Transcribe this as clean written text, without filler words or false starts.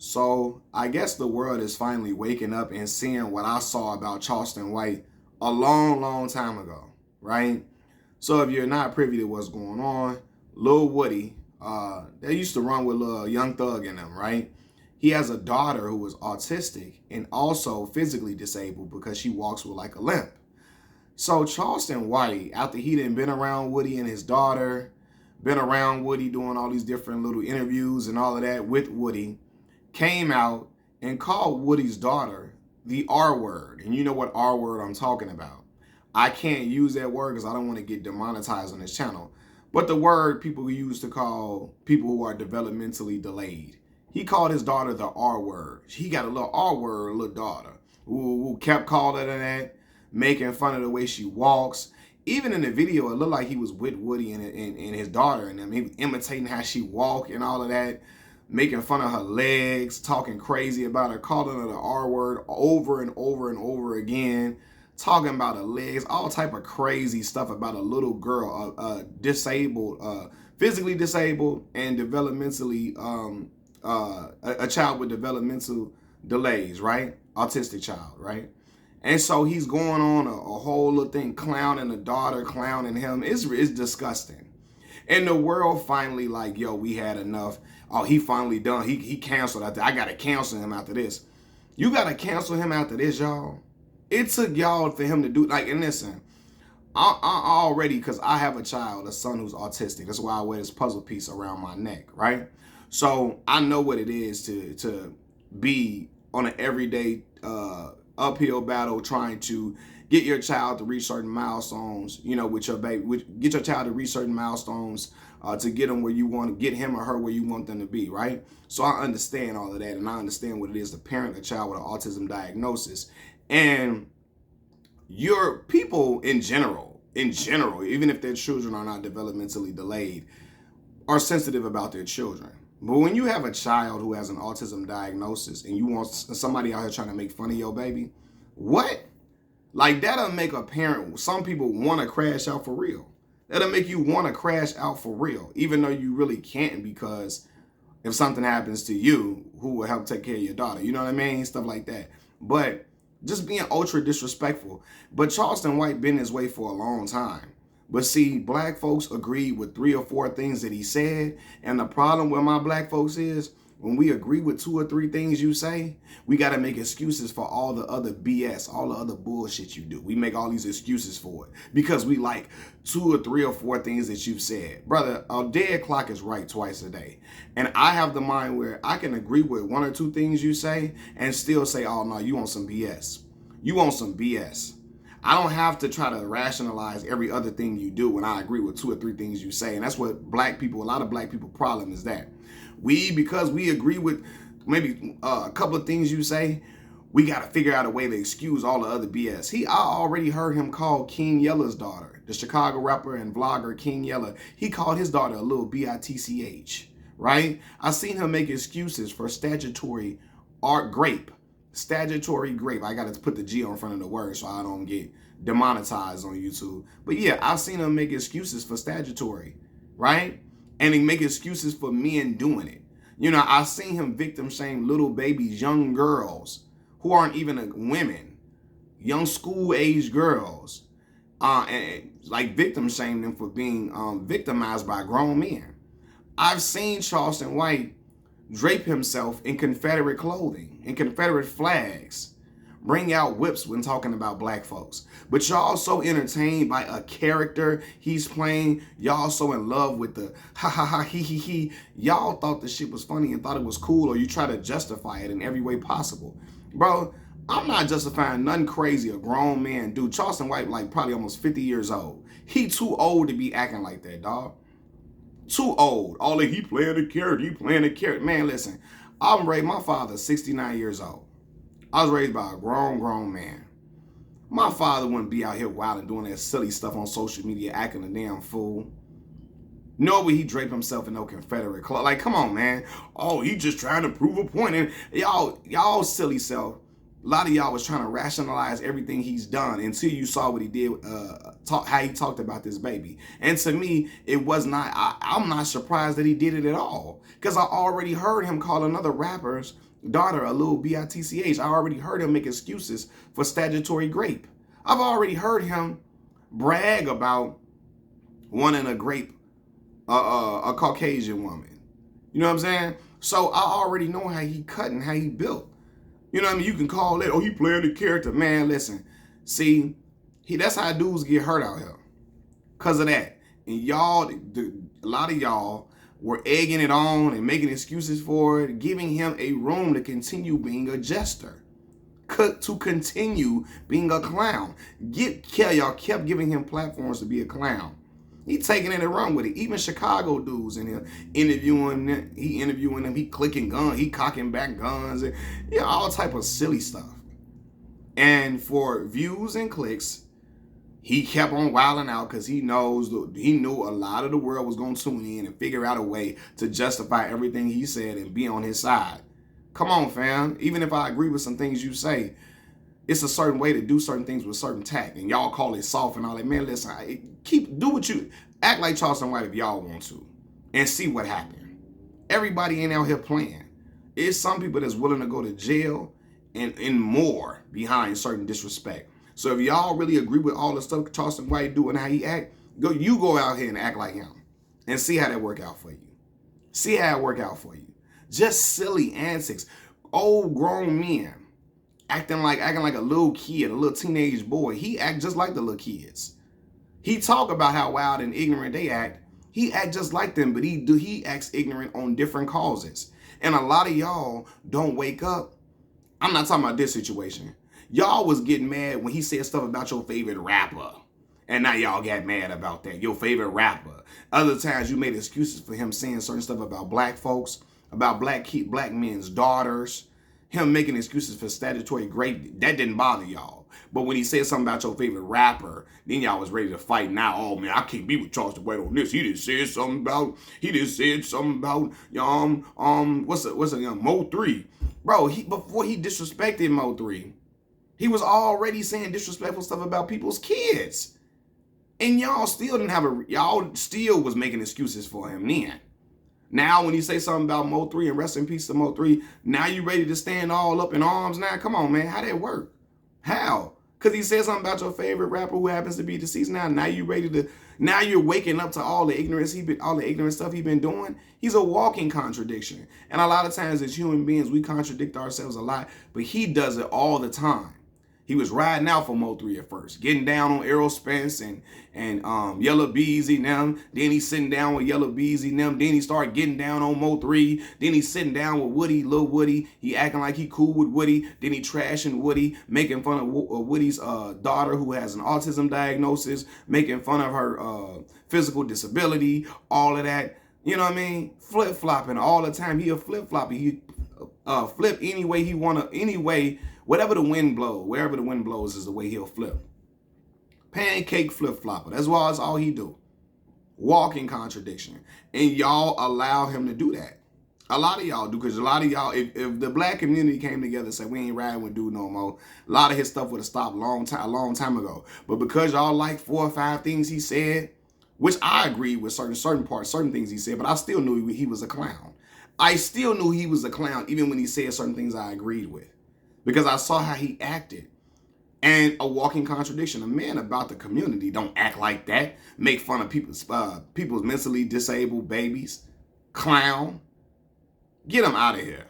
So I guess the world is finally waking up and seeing what I saw about Charleston White a long, long time ago, right? So if you're not privy to what's going on, Lil Woody, they used to run with Lil Young Thug in them, right? He has a daughter who is autistic and also physically disabled because she walks with like a limp. So Charleston White, after he done been around Woody and his daughter, been around Woody doing all these different little interviews and all of that with Woody, came out and called Woody's daughter the R word. And you know what R word I'm talking about. I can't use that word because I don't want to get demonetized on this channel. But the word people use to call people who are developmentally delayed. He called his daughter the R word. He got a little R word, little daughter, who kept calling her that, making fun of the way she walks. Even in the video, it looked like he was with Woody and his daughter and them. He was imitating how she walked and all of that, making fun of her legs, talking crazy about her, calling her the R word over and over and over again, talking about her legs, all type of crazy stuff about a little girl, disabled, physically disabled and developmentally, a child with developmental delays, right? Autistic child, right? And so he's going on a whole little thing, clowning the daughter, clowning him. It's disgusting. And the world finally like, yo, we had enough. Oh, he finally done. He canceled after. I got to cancel him after this. You got to cancel him after this, y'all. It took y'all for him to do, like, and listen, I already, because I have a child, a son who's autistic. That's why I wear this puzzle piece around my neck, right? So I know what it is to be on an everyday uphill battle trying to get your child to reach certain milestones, you know, with your baby, get your child to reach certain milestones to get them where you want to get him or her where you want them to be, right? So I understand all of that, and I understand what it is to parent a child with an autism diagnosis. And your people in general, even if their children are not developmentally delayed, are sensitive about their children. But when you have a child who has an autism diagnosis and you want somebody out here trying to make fun of your baby, what? Like, that'll make a parent, some people want to crash out for real. That'll make you want to crash out for real, even though you really can't, because if something happens to you, who will help take care of your daughter? You know what I mean? Stuff like that. But just being ultra disrespectful. But Charleston White been his way for a long time. But see, black folks agreed with 3 or 4 things that he said. And the problem with my black folks is, when we agree with 2 or 3 things you say, we got to make excuses for all the other BS, all the other bullshit you do. We make all these excuses for it because we like 2 or 3 or 4 things that you've said. Brother, a dead clock is right twice a day. And I have the mind where I can agree with 1 or 2 things you say and still say, oh no, you want some BS. You want some BS. I don't have to try to rationalize every other thing you do when I agree with 2 or 3 things you say. And that's what black people, a lot of black people problem is that. Because we agree with maybe a couple of things you say, we got to figure out a way to excuse all the other BS. I already heard him call King Yella's daughter, the Chicago rapper and vlogger King Yella. He called his daughter a little bitch, right? I seen him make excuses for statutory grape. Statutory grape. I got to put the G on front of the word so I don't get demonetized on YouTube. But yeah, I've seen him make excuses for statutory, right? And he make excuses for men doing it. You know, I've seen him victim shame little babies, young girls who aren't even women, young school-age girls, and like victim shame them for being victimized by grown men. I've seen Charleston White drape himself in Confederate clothing, in Confederate flags, bring out whips when talking about black folks. But y'all so entertained by a character he's playing. Y'all so in love with the ha ha ha he he he. Y'all thought the shit was funny and thought it was cool, or you try to justify it in every way possible. Bro, I'm not justifying nothing crazy a grown man do. Charleston White like probably almost 50 years old. He too old to be acting like that, dog. Too old. All that he playing a character, Man, listen, my father's 69 years old. I was raised by a grown man. My father wouldn't be out here wild and doing that silly stuff on social media, acting a damn fool. Nor would he drape himself in no Confederate cloth. Like, come on, man. Oh, he just trying to prove a point. And y'all silly self A lot of y'all was trying to rationalize everything he's done until you saw what he did, how he talked about this baby. And to me, it was not, I'm not surprised that he did it at all. Because I already heard him call another rapper's daughter a little bitch. I already heard him make excuses for statutory rape. I've already heard him brag about wanting a grape, a Caucasian woman. You know what I'm saying? So I already know how he cut and how he built. You know what I mean? You can call it, oh, he playing the character. Man, listen. See, that's how dudes get hurt out here. Because of that. And y'all, a lot of y'all were egging it on and making excuses for it, giving him a room to continue being a jester. To continue being a clown. Y'all kept giving him platforms to be a clown. He taking it and run with it. Even Chicago dudes in here interviewing them. He clicking guns. He cocking back guns. And all type of silly stuff. And for views and clicks, he kept on wilding out because he knew a lot of the world was going to tune in and figure out a way to justify everything he said and be on his side. Come on, fam. Even if I agree with some things you say, it's a certain way to do certain things with certain tact. And y'all call it soft and all that. Man, listen, act like Charleston White if y'all want to. And see what happened. Everybody ain't out here playing. It's some people that's willing to go to jail and more behind certain disrespect. So if y'all really agree with all the stuff Charleston White do and how he act, go out here and act like him. And see how that work out for you. See how it work out for you. Just silly antics. Old grown men. Acting like a little kid, a little teenage boy. He act just like the little kids. He talk about how wild and ignorant they act. He act just like them, but he acts ignorant on different causes. And a lot of y'all don't wake up. I'm not talking about this situation. Y'all was getting mad when he said stuff about your favorite rapper. And now y'all got mad about that. Your favorite rapper. Other times you made excuses for him saying certain stuff about black folks, about black men's daughters. Him making excuses for statutory rape, that didn't bother y'all. But when he said something about your favorite rapper, then y'all was ready to fight. Now, oh man, I can't be with Charleston White on this. He just said something about Mo 3. Bro, before he disrespected Mo 3, he was already saying disrespectful stuff about people's kids. And y'all still was making excuses for him then. Now, when you say something about Mo 3 and rest in peace to Mo 3, now you ready to stand all up in arms now? Come on, man. How that work? How? Because he said something about your favorite rapper who happens to be deceased now. Now you're waking up to all the ignorant stuff he's been doing. He's a walking contradiction. And a lot of times as human beings, we contradict ourselves a lot, but he does it all the time. He was riding out for Mo 3 at first, getting down on Errol Spence and Yellow Beezy and them. Then he's sitting down with Yellow Beezy and them. Then he started getting down on Mo 3. Then he's sitting down with Woody, Lil Woody. He acting like he cool with Woody. Then he trashing Woody, making fun of Woody's daughter who has an autism diagnosis, making fun of her physical disability, all of that. You know what I mean? Flip-flopping all the time. He a flip-flopper. He flip any way he want to, anyway. Whatever the wind blows, wherever the wind blows is the way he'll flip. Pancake flip-flopper. That's all he do. Walking contradiction. And y'all allow him to do that. A lot of y'all do, because a lot of y'all, if the black community came together and said, we ain't riding with dude no more, a lot of his stuff would have stopped a long time ago. But because y'all like 4 or 5 things he said, which I agree with certain parts, certain things he said, but I still knew he was a clown. I still knew he was a clown, even when he said certain things I agreed with. Because I saw how he acted. And a walking contradiction. A man about the community don't act like that. Make fun of people's mentally disabled babies. Clown. Get him out of here.